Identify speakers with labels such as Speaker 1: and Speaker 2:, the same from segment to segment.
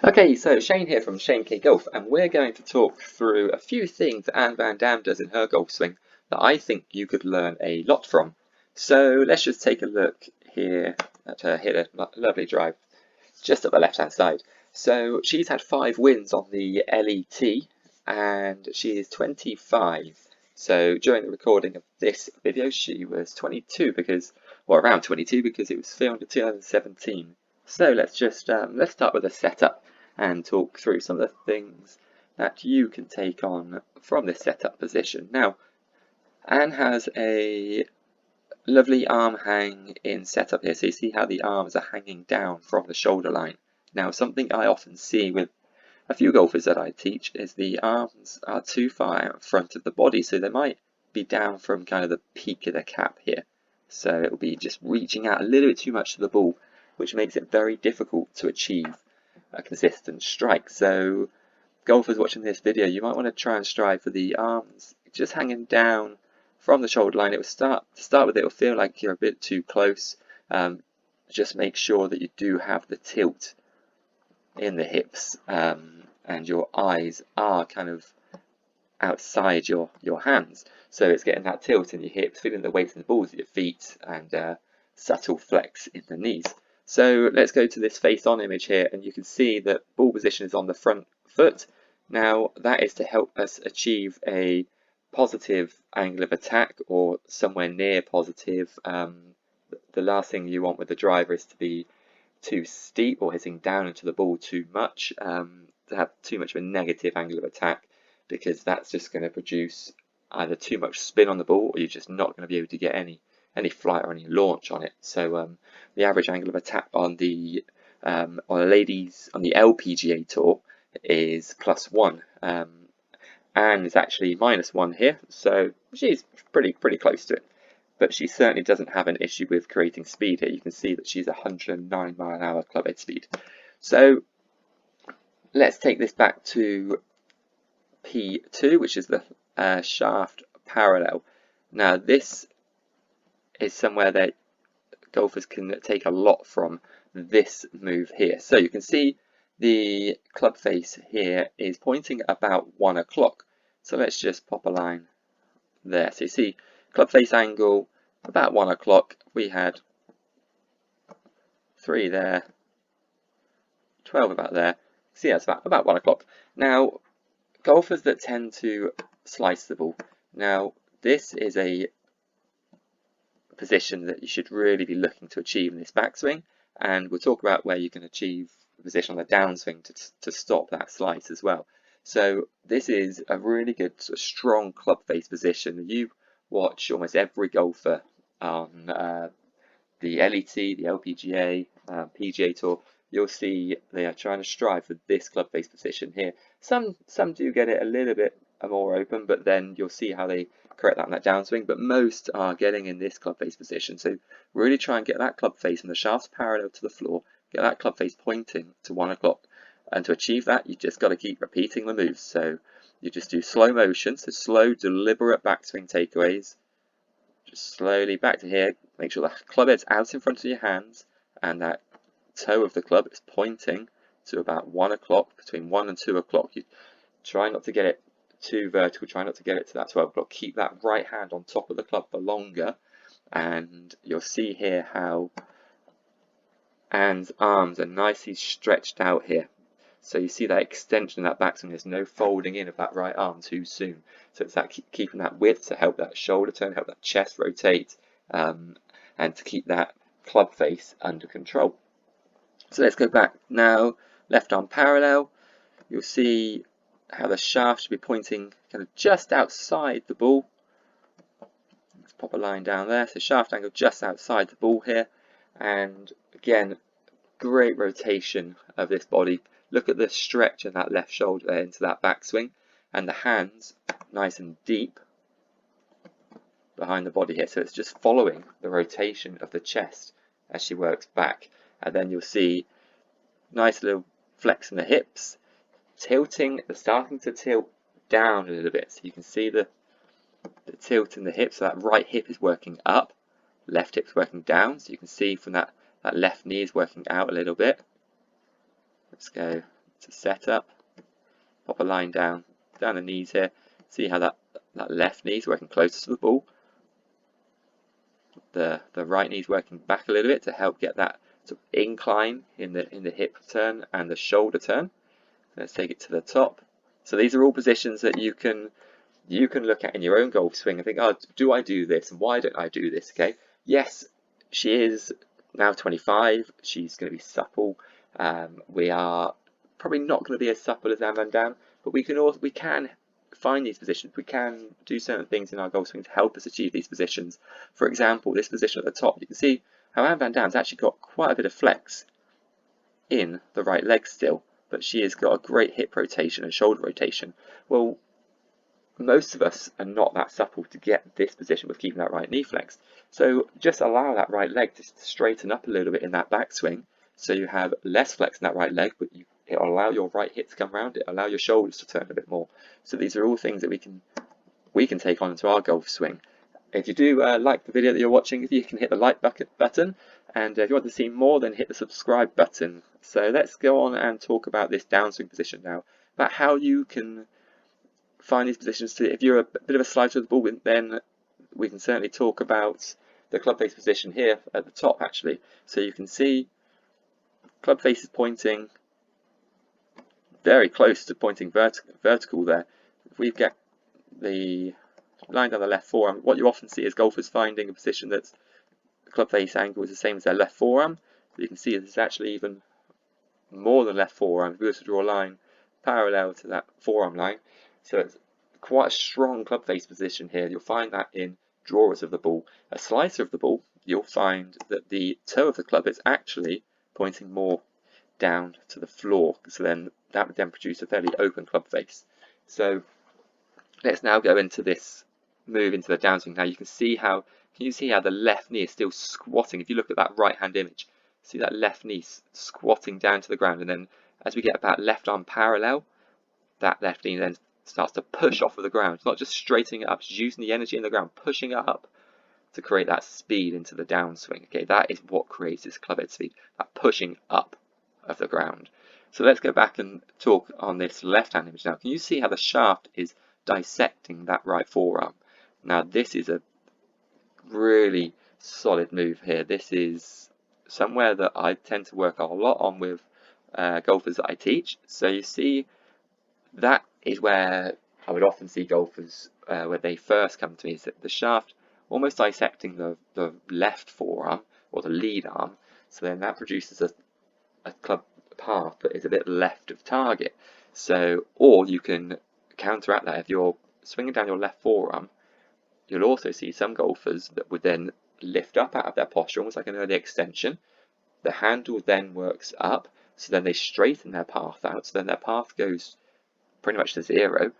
Speaker 1: Okay, so Shane here from Shane K Golf, and we're going to talk through a few things that Anne Van Dam does in her golf swing that I think you could learn a lot from. So let's just take a look here at her hit a lovely drive just at the left-hand side. So she's had 5 wins on the LET, and she is 25. So during the recording of this video, she was 22 well, around 22 because it was filmed in 2017. So let's start with a setup and talk through some of the things that you can take on from this setup position. Now, Anne has a lovely arm hang in setup here, so you see how the arms are hanging down from the shoulder line. Now, something I often see with a few golfers that I teach is the arms are too far out in front of the body, so they might be down from kind of the peak of the cap here. So it will be just reaching out a little bit too much to the ball, which makes it very difficult to achieve a consistent strike. So golfers watching this video, you might want to try and strive for the arms just hanging down from the shoulder line. It will start with, it will feel like you're a bit too close. Just make sure that you do have the tilt in the hips, and your eyes are kind of outside your hands, so it's getting that tilt in your hips, feeling the weight in the balls of your feet, and subtle flex in the knees. So let's go to this face-on image here, and you can see that ball position is on the front foot. Now that is to help us achieve a positive angle of attack, or somewhere near positive. The last thing you want with the driver is to be too steep or hitting down into the ball too much, to have too much of a negative angle of attack, because that's just going to produce either too much spin on the ball, or you're just not going to be able to get any flight or any launch on it. So the average angle of attack on the LPGA tour is +1, and is actually -1 here, so she's pretty close to it. But she certainly doesn't have an issue with creating speed here. You can see that she's 109 mile/hour clubhead speed. So let's take this back to P2, which is the shaft parallel. Now this is somewhere that golfers can take a lot from this move here. So you can see the club face here is pointing about 1 o'clock. So let's just pop a line there. So you see club face angle about 1 o'clock. We had 3 there, 12 about there. See, that's about 1 o'clock. Now, golfers that tend to slice the ball. Now, this is a position that you should really be looking to achieve in this backswing, and we'll talk about where you can achieve the position on the downswing to stop that slice as well. So this is a really good sort of strong club face position. You watch almost every golfer on the LET, the LPGA, PGA Tour, you'll see they are trying to strive for this club face position here. Some do get it a little bit more open, but then you'll see how they correct that on that downswing, but most are getting in this club face position. So really try and get that club face and the shafts parallel to the floor, get that club face pointing to 1 o'clock. And to achieve that, you just got to keep repeating the moves. So you just do slow motion, so slow, deliberate backswing takeaways. Just slowly back to here. Make sure the club head's out in front of your hands, and that toe of the club is pointing to about 1 o'clock, between 1 and 2 o'clock. You try not to get it too vertical, try not to get it to that 12 o'clock. Keep that right hand on top of the club for longer, and you'll see here how Anne's arms are nicely stretched out here. So you see that extension of that backswing, there's no folding in of that right arm too soon. So it's that keeping that width to help that shoulder turn, help that chest rotate, and to keep that club face under control. So let's go back now, left arm parallel. You'll see how the shaft should be pointing kind of just outside the ball. Let's pop a line down there. So shaft angle just outside the ball here. And again, great rotation of this body. Look at the stretch in that left shoulder there into that backswing, and the hands nice and deep behind the body here. So it's just following the rotation of the chest as she works back. And then you'll see nice little flex in the hips, tilting, starting to tilt down a little bit. So you can see the tilt in the hip. So that right hip is working up, left hip's working down. So you can see from that left knee is working out a little bit. Let's go to setup. Pop a line down the knees here. See how that left knee is working closer to the ball. The right knee is working back a little bit to help get that sort of incline in the hip turn and the shoulder turn. Let's take it to the top. So these are all positions that you can look at in your own golf swing and think, oh, do I do this? And why don't I do this? Okay. Yes, she is now 25. She's going to be supple. We are probably not going to be as supple as Anne Van Dam, but we can find these positions. We can do certain things in our golf swing to help us achieve these positions. For example, this position at the top, you can see how Anne Van Dam's actually got quite a bit of flex in the right leg still, but she has got a great hip rotation and shoulder rotation. Well, most of us are not that supple to get this position with keeping that right knee flexed. So just allow that right leg to straighten up a little bit in that backswing, so you have less flex in that right leg, but it'll allow your right hip to come around it, allow your shoulders to turn a bit more. So these are all things that we can take on into our golf swing. If you do like the video that you're watching, if you can hit the like button, and if you want to see more, then hit the subscribe button. So let's go on and talk about this downswing position now, about how you can find these positions. If you're a bit of a slider of the ball, then we can certainly talk about the club face position here at the top actually. So you can see club face is pointing very close to pointing vertical there. If we get the line down the left forearm, what you often see is golfers finding a position that's the club face angle is the same as their left forearm. So you can see it's actually even more than left forearm. If we were to draw a line parallel to that forearm line, so it's quite a strong club face position here. You'll find that in drawers of the ball. A slicer of the ball, you'll find that the toe of the club is actually pointing more down to the floor. So then that would then produce a fairly open club face. So let's now go into this move into the downswing. Now you can see how the left knee is still squatting. If you look at that right hand image, see that left knee squatting down to the ground, and then as we get about left arm parallel, that left knee then starts to push off of the ground. It's not just straightening it up, it's using the energy in the ground, pushing it up to create that speed into the downswing. Okay, that is what creates this clubhead speed, that pushing up of the ground. So let's go back and talk on this left hand image now. Can you see how the shaft is dissecting that right forearm? Now this is a really solid move here. This is somewhere that I tend to work a lot on with golfers that I teach. So you see, that is where I would often see golfers when they first come to me, is that the shaft almost dissecting the left forearm or the lead arm. So then that produces a club path that is a bit left of target. So, or you can counteract that. If you're swinging down your left forearm, you'll also see some golfers that would then lift up out of their posture, almost like an early extension. The handle then works up, so then they straighten their path out, so then their path goes pretty much to zero,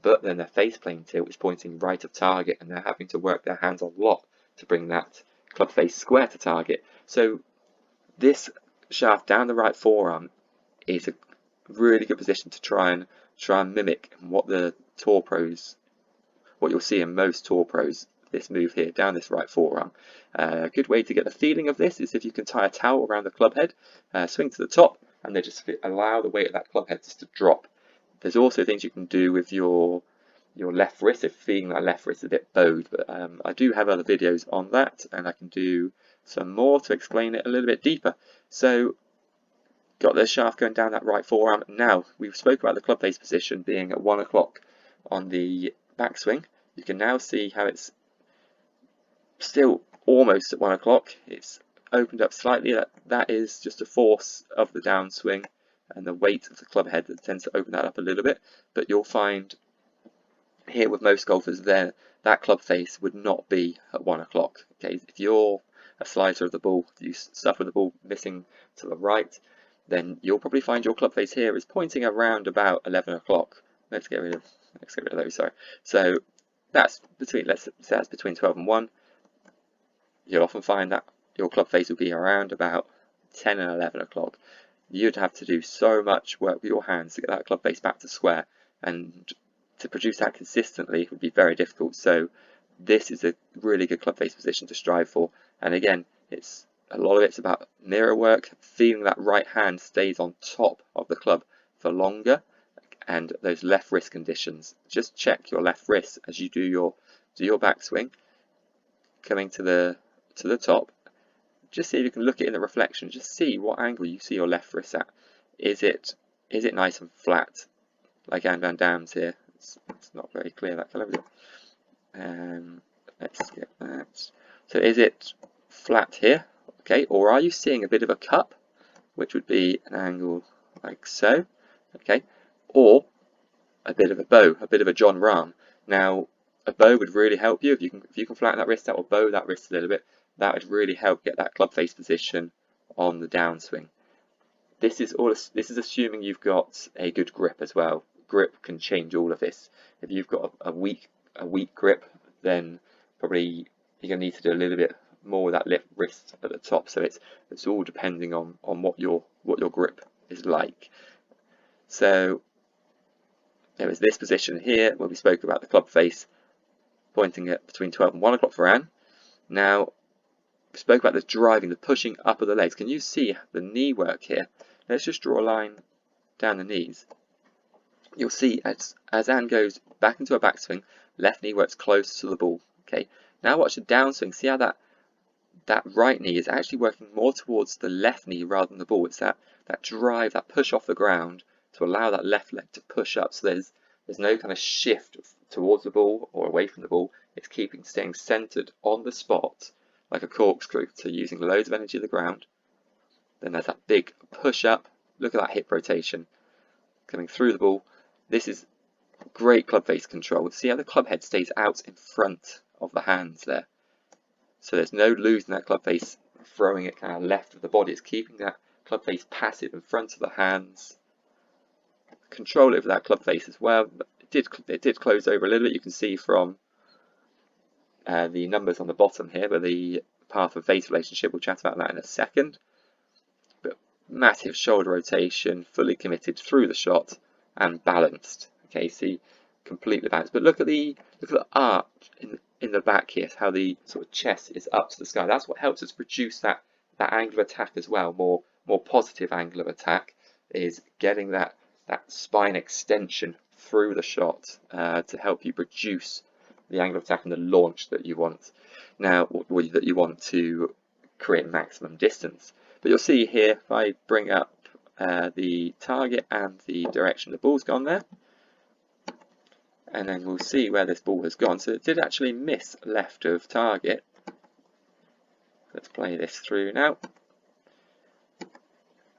Speaker 1: but then their face plane tilt is pointing right of target, and they're having to work their hands a lot to bring that club face square to target. So this shaft down the right forearm is a really good position to try and mimic what the tour pros, what you'll see in most tour pros, this move here down this right forearm. A good way to get the feeling of this is if you can tie a towel around the club head, swing to the top, and then just allow the weight of that club head just to drop. There's also things you can do with your left wrist if feeling that left wrist is a bit bowed, but I do have other videos on that, and I can do some more to explain it a little bit deeper. So got the shaft going down that right forearm. Now we've spoke about the club face position being at 1 o'clock on the backswing. You can now see how it's still almost at 1 o'clock. It's opened up slightly. That is just a force of the downswing and the weight of the club head that tends to open that up a little bit. But you'll find here with most golfers there, that club face would not be at 1 o'clock. Okay, if you're a slicer of the ball, you suffer the ball missing to the right, then you'll probably find your club face here is pointing around about 11 o'clock. Let's get rid of those. Sorry. So that's between, let's say that's between 12 and 1. You'll often find that your club face will be around about 10 and 11 o'clock. You'd have to do so much work with your hands to get that club face back to square, and to produce that consistently would be very difficult. So this is a really good club face position to strive for. And again, it's a lot of it's about mirror work, feeling that right hand stays on top of the club for longer, and those left wrist conditions. Just check your left wrist as you do your backswing, coming to the top. Just see if you can look it in the reflection. Just see what angle you see your left wrist at. Is it nice and flat, like Anne Van Dam's here? It's not very clear, that colour, is it? Let's get that. So is it flat here? Okay, or are you seeing a bit of a cup, which would be an angle like so? Okay, or a bit of a bow, a bit of a John Rahm. Now, a bow would really help you if you can flatten that wrist out or bow that wrist a little bit. That would really help get that club face position on the downswing. This is assuming you've got a good grip as well. Grip can change all of this. If you've got a weak grip, then probably you're going to need to do a little bit more with that left wrist at the top. So it's all depending on what your grip is like. So there is this position here where we spoke about the club face pointing at between 12 and 1 o'clock for Anne. Now we spoke about the driving, the pushing up of the legs. Can you see the knee work here? Let's just draw a line down the knees. You'll see as Anne goes back into a backswing, left knee works close to the ball. Okay. Now watch the downswing. See how that right knee is actually working more towards the left knee rather than the ball. It's that drive, that push off the ground to allow that left leg to push up. So there's no kind of shift towards the ball or away from the ball. It's staying centered on the spot like a corkscrew. So using loads of energy of the ground. Then there's that big push up. Look at that hip rotation coming through the ball. This is great club face control. See how the club head stays out in front of the hands there. So there's no losing that club face, throwing it kind of left of the body. It's keeping that club face passive in front of the hands. Control over that club face as well. It did close over a little bit. You can see from the numbers on the bottom here, but the path of face relationship, we'll chat about that in a second. But massive shoulder rotation, fully committed through the shot and balanced. Okay, see, completely balanced. But look at the arch in the back here, how the sort of chest is up to the sky. That's what helps us produce that angle of attack as well. More positive angle of attack is getting that spine extension through the shot to help you produce the angle of attack and the launch that you want. Now, that you want to create maximum distance. But you'll see here, if I bring up the target and the direction the ball's gone there, and then we'll see where this ball has gone. So it did actually miss left of target. Let's play this through now.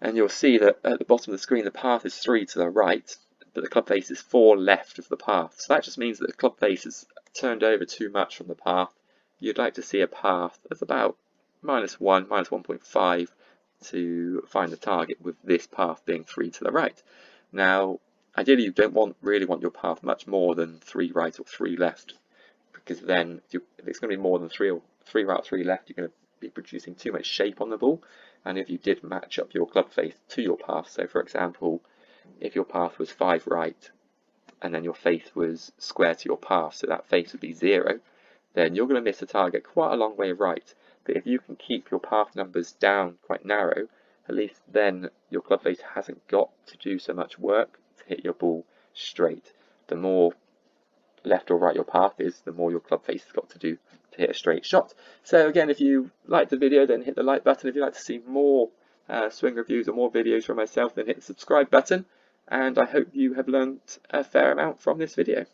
Speaker 1: And you'll see that at the bottom of the screen the path is 3 to the right, but the club face is 4 left of the path. So that just means that the club face has turned over too much from the path. You'd like to see a path that's about -1, -1.5 to find the target, with this path being 3 to the right. Now, ideally you don't really want your path much more than 3 right or 3 left, because then if it's going to be more than 3 right, 3 left, you're going to be producing too much shape on the ball. And if you did match up your club face to your path, so for example, if your path was 5 right and then your face was square to your path, so that face would be 0, then you're going to miss the target quite a long way right. But if you can keep your path numbers down quite narrow, at least then your club face hasn't got to do so much work to hit your ball straight. The more left or right your path is, the more your club face has got to do to hit a straight shot. So again, if you liked the video, then hit the like button. If you'd like to see more swing reviews or more videos from myself, then hit the subscribe button. And I hope you have learned a fair amount from this video.